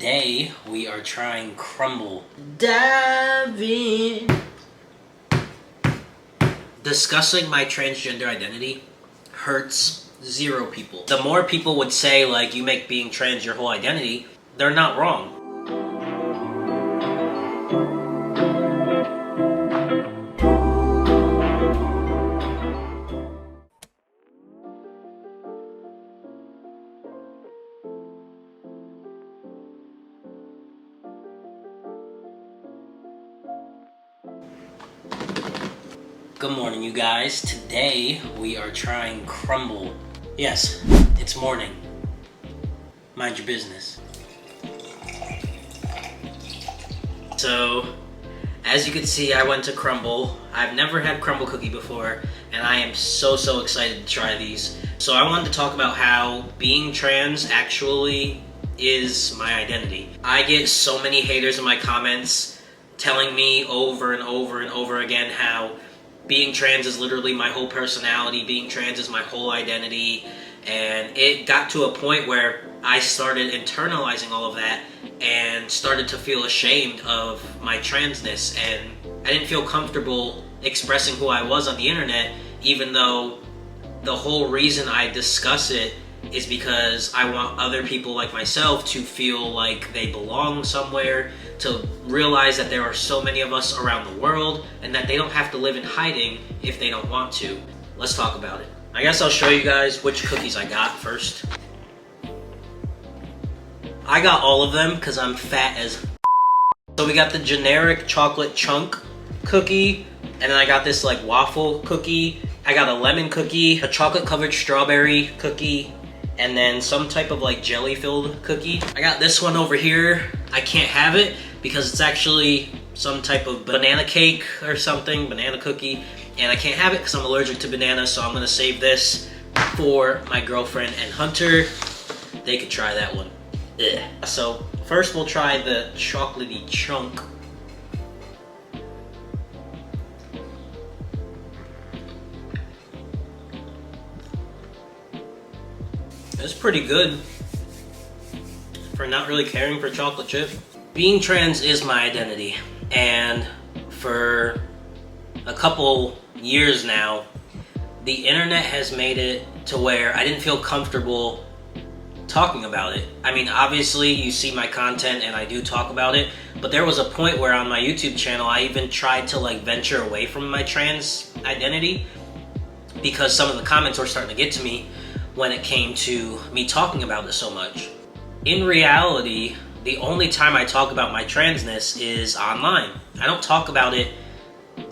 Today we are trying Crumbl. Dive in. Discussing my transgender identity hurts zero people. The more people would say, like, you make being trans your whole identity, they're not wrong. Good morning, you guys. Today we are trying Crumbl. Yes, it's morning. Mind your business. So, as you can see, I went to Crumbl. I've never had Crumbl cookie before, and I am so excited to try these. So I wanted to talk about how being trans actually is my identity. I get so many haters in my comments telling me over and over again how being trans is literally my whole personality, being trans is my whole identity, and it got to a point where I started internalizing all of that and started to feel ashamed of my transness, and I didn't feel comfortable expressing who I was on the internet, even though the whole reason I discuss it is because I want other people like myself to feel like they belong somewhere, to realize that there are so many of us around the world and that they don't have to live in hiding if they don't want to. Let's talk about it. I guess I'll show you guys which cookies I got first. I got all of them because I'm fat as So we got the generic chocolate chunk cookie, and then I got this like waffle cookie. I got a lemon cookie, a chocolate covered strawberry cookie, and then some type of like jelly filled cookie. I got this one over here. I can't have it because it's actually some type of banana cake or something, banana cookie, and I can't have it because I'm allergic to bananas, so I'm gonna save this for my girlfriend and Hunter. They could try that one. Ugh. So first we'll try the chocolatey chunk. It's pretty good for not really caring for chocolate chip. Being trans is my identity, and for a couple years now, the internet has made it to where I didn't feel comfortable talking about it. I mean, obviously you see my content and I do talk about it, but there was a point where on my YouTube channel I even tried to like venture away from my trans identity because some of the comments were starting to get to me when it came to me talking about it so much. In reality, the only time I talk about my transness is online. I don't talk about it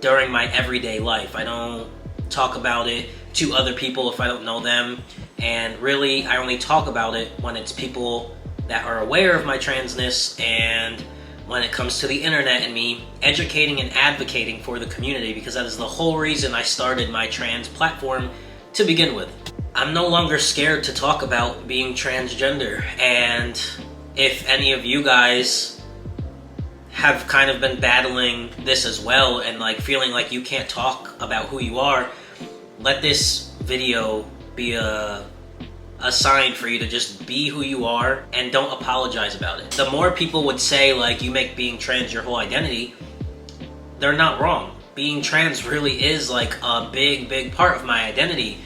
during my everyday life. I don't talk about it to other people if I don't know them, and really I only talk about it when it's people that are aware of my transness, and when it comes to the internet and me educating and advocating for the community, because that is the whole reason I started my trans platform to begin with. I'm no longer scared to talk about being transgender, and if any of you guys have kind of been battling this as well and like feeling like you can't talk about who you are, let this video be a sign for you to just be who you are and don't apologize about it. The more people would say like you make being trans your whole identity, they're not wrong. Being trans really is like a big part of my identity.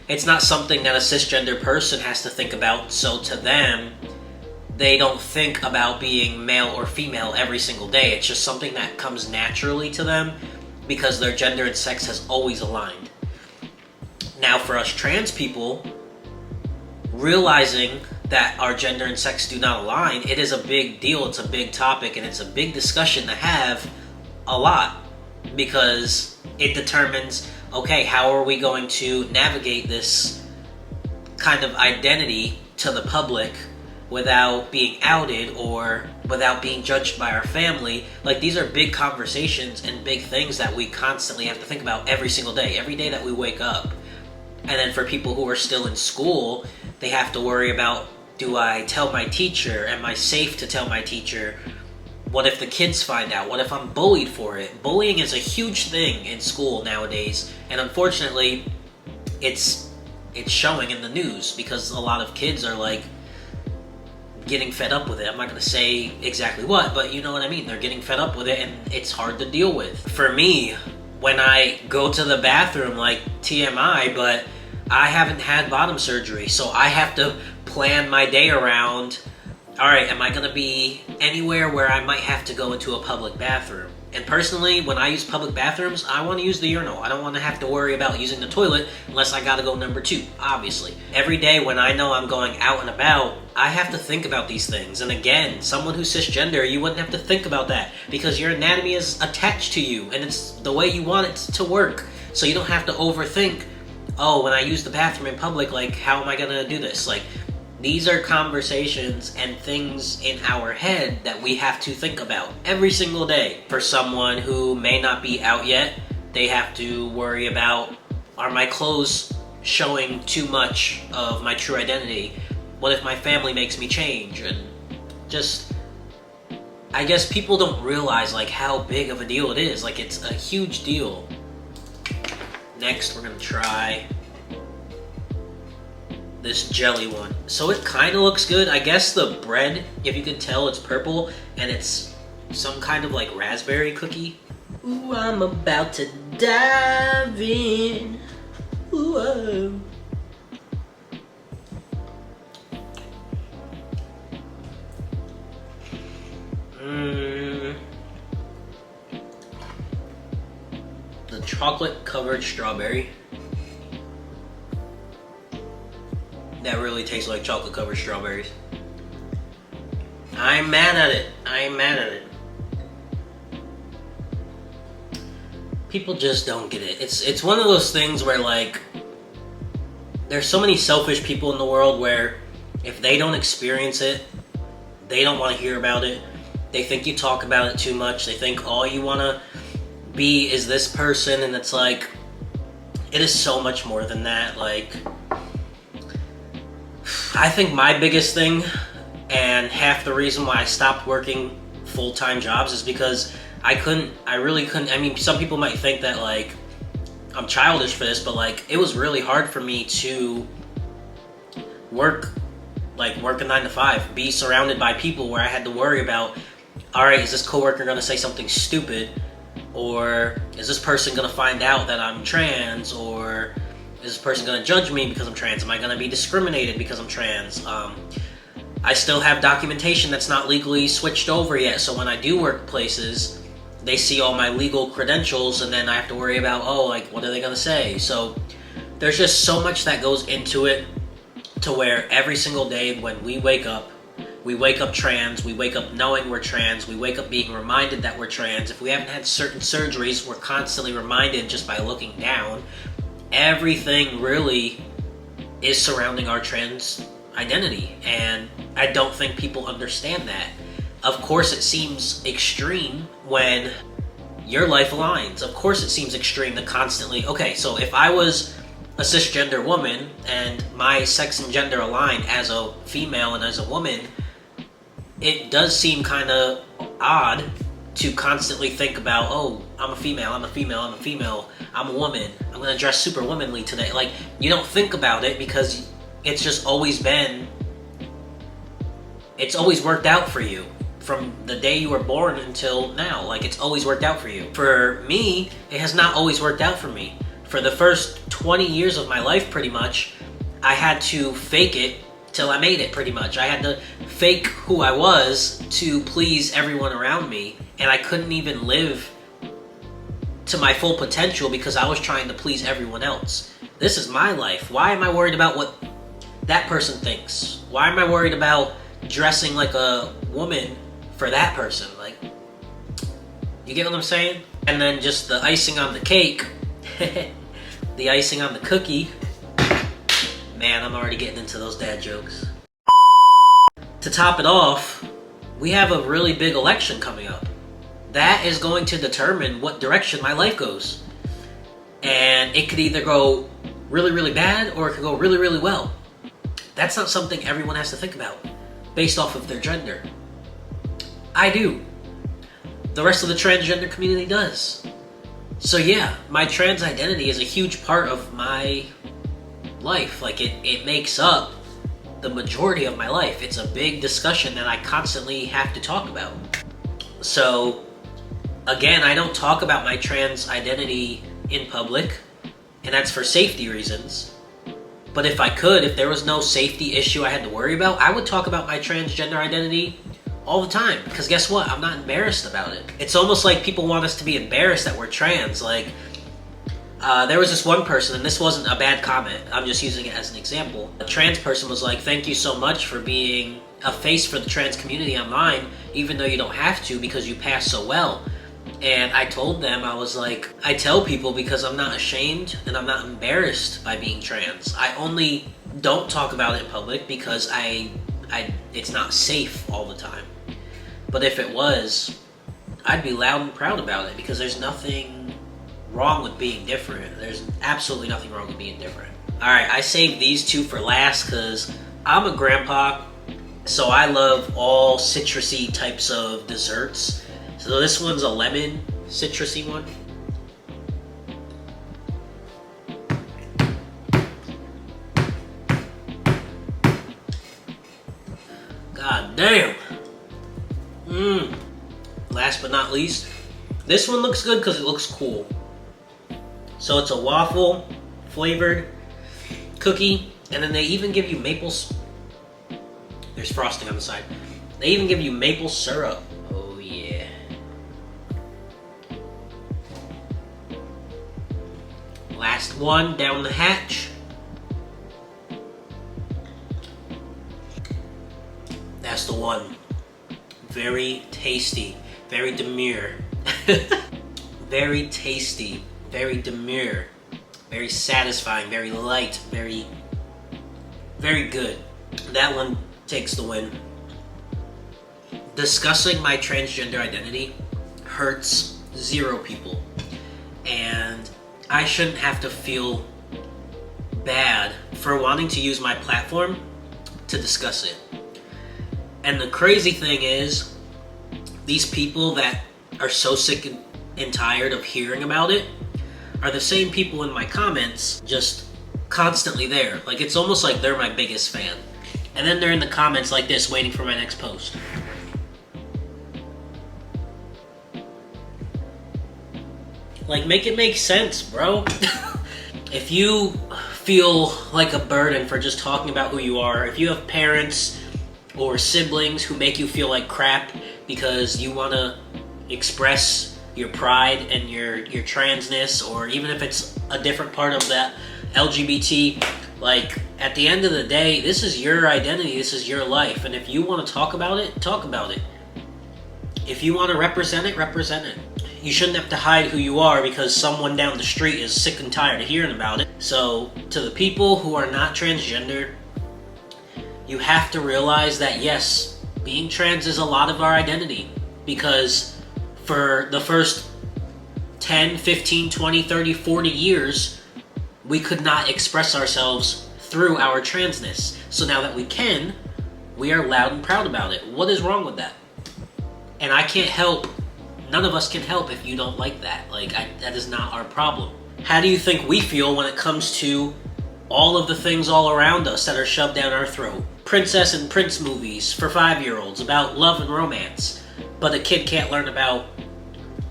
It's not something that a cisgender person has to think about, so to them, they don't think about being male or female every single day. It's just something that comes naturally to them because their gender and sex has always aligned. Now for us trans people, realizing that our gender and sex do not align, it is a big deal, it's a big topic, and it's a big discussion to have a lot, because it determines, okay, how are we going to navigate this kind of identity to the public without being outed or without being judged by our family? Like, these are big conversations and big things that we constantly have to think about every single day, every day that we wake up. And then for people who are still in school, they have to worry about, do I tell my teacher? Am I safe to tell my teacher? What if the kids find out? What if I'm bullied for it? Bullying is a huge thing in school nowadays, and unfortunately, it's showing in the news because a lot of kids are like getting fed up with it. I'm not going to say exactly what, but you know what I mean. They're getting fed up with it, and it's hard to deal with. For me, when I go to the bathroom, like TMI, but I haven't had bottom surgery, so I have to plan my day around, all right, am I going to be anywhere where I might have to go into a public bathroom? And personally, when I use public bathrooms, I want to use the urinal. I don't want to have to worry about using the toilet unless I got to go number 2, obviously. Every day when I know I'm going out and about, I have to think about these things. And again, someone who's cisgender, you wouldn't have to think about that because your anatomy is attached to you and it's the way you want it to work. So you don't have to overthink, oh, when I use the bathroom in public, like, how am I going to do this? Like, these are conversations and things in our head that we have to think about every single day. For someone who may not be out yet, they have to worry about, are my clothes showing too much of my true identity? What if my family makes me change? And just, I guess people don't realize like how big of a deal it is. Like, it's a huge deal. Next, we're gonna try this jelly one. So it kind of looks good. I guess the bread, if you can tell, it's purple and it's some kind of like raspberry cookie. Ooh, I'm about to dive in. Ooh, oh. The chocolate covered strawberry. That really tastes like chocolate covered strawberries. I'm mad at it. I'm mad at it. People just don't get it. It's one of those things where like there's so many selfish people in the world where if they don't experience it, they don't want to hear about it. They think you talk about it too much. They think all you want to be is this person, and it's like it is so much more than that. Like, I think my biggest thing, and half the reason why I stopped working full-time jobs, is because I really couldn't. I mean, some people might think that like I'm childish for this, but like it was really hard for me to work a 9 to 5, be surrounded by people where I had to worry about, all right, is this coworker gonna say something stupid, or is this person gonna find out that I'm trans, or is this person gonna judge me because I'm trans? Am I gonna be discriminated because I'm trans? I still have documentation that's not legally switched over yet, so when I do work places, they see all my legal credentials, and then I have to worry about, oh, like, what are they gonna say? So there's just so much that goes into it, to where every single day when we wake up trans, we wake up knowing we're trans, we wake up being reminded that we're trans. If we haven't had certain surgeries, we're constantly reminded just by looking down. Everything really is surrounding our trans identity, and I don't think people understand that. Of course it seems extreme when your life aligns. Of course it seems extreme to constantly, okay, so if I was a cisgender woman and my sex and gender align as a female and as a woman, it does seem kind of odd to constantly think about, oh, I'm a female, I'm a female, I'm a female, I'm a woman, I'm gonna dress super womanly today. Like, you don't think about it because it's just always been, it's always worked out for you. From the day you were born until now, like, it's always worked out for you. For me, it has not always worked out for me. For the first 20 years of my life, pretty much, I had to fake it till I made it, pretty much. I had to fake who I was to please everyone around me, and I couldn't even live to my full potential because I was trying to please everyone else. This is my life. Why am I worried about what that person thinks? Why am I worried about dressing like a woman for that person? Like, you get what I'm saying? And then just the icing on the cake, the icing on the cookie. Man, I'm already getting into those dad jokes. To top it off, we have a really big election coming up. That is going to determine what direction my life goes. And it could either go really, really bad, or it could go really, really well. That's not something everyone has to think about based off of their gender. I do. The rest of the transgender community does. So yeah, my trans identity is a huge part of my life. Like, it makes up the majority of my life. It's a big discussion that I constantly have to talk about. So, again, I don't talk about my trans identity in public, and that's for safety reasons. But if I could, if there was no safety issue I had to worry about, I would talk about my transgender identity all the time. Because guess what? I'm not embarrassed about it. It's almost like people want us to be embarrassed that we're trans. Like, there was this one person, and this wasn't a bad comment, I'm just using it as an example. A trans person was like, thank you so much for being a face for the trans community online, even though you don't have to because you pass so well. And I told them, I was like, I tell people because I'm not ashamed and I'm not embarrassed by being trans. I only don't talk about it in public because it's not safe all the time. But if it was, I'd be loud and proud about it because there's nothing wrong with being different. There's absolutely nothing wrong with being different. Alright, I saved these two for last because I'm a grandpa, so I love all citrusy types of desserts. So this one's a lemon citrusy one. God damn. Last but not least, this one looks good because it looks cool. So it's a waffle flavored cookie, and then they even give you there's frosting on the side. They even give you maple syrup. Oh yeah. Last one down the hatch. That's the one. Very tasty, very demure. Very tasty, very demure, very satisfying, very light, very good. That one takes the win. Discussing my transgender identity hurts 0 people. And I shouldn't have to feel bad for wanting to use my platform to discuss it. And the crazy thing is, these people that are so sick and tired of hearing about it are the same people in my comments, just constantly there. Like, it's almost like they're my biggest fan. And then they're in the comments like this, waiting for my next post. Like, make it make sense, bro. If you feel like a burden for just talking about who you are, if you have parents or siblings who make you feel like crap because you want to express your pride and your transness, or even if it's a different part of that LGBT, like, at the end of the day, this is your identity, this is your life, and if you want to talk about it, talk about it. If you want to represent it, represent it. You shouldn't have to hide who you are because someone down the street is sick and tired of hearing about it. So, to the people who are not transgender, you have to realize that yes, being trans is a lot of our identity, because for the first 10, 15, 20, 30, 40 years, we could not express ourselves through our transness. So now that we can, we are loud and proud about it. What is wrong with that? And I can't help, none of us can help if you don't like that. Like, that is not our problem. How do you think we feel when it comes to all of the things all around us that are shoved down our throat? Princess and prince movies for 5-year-olds about love and romance, but a kid can't learn about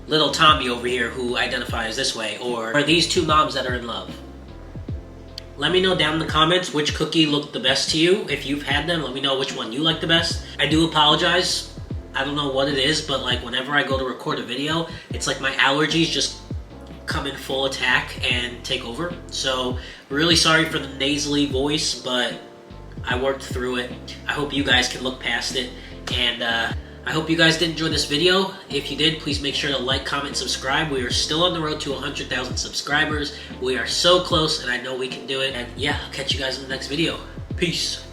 little Tommy over here who identifies this way, or these two moms that are in love. Let me know down in the comments which cookie looked the best to you. If you've had them, let me know which one you like the best. I do apologize. I don't know what it is, but like whenever I go to record a video, it's like my allergies just come in full attack and take over. So really sorry for the nasally voice, but I worked through it. I hope you guys can look past it, and I hope you guys did enjoy this video. If you did, please make sure to like, comment, subscribe. We are still on the road to 100,000 subscribers. We are so close, and I know we can do it. And yeah, I'll catch you guys in the next video. Peace.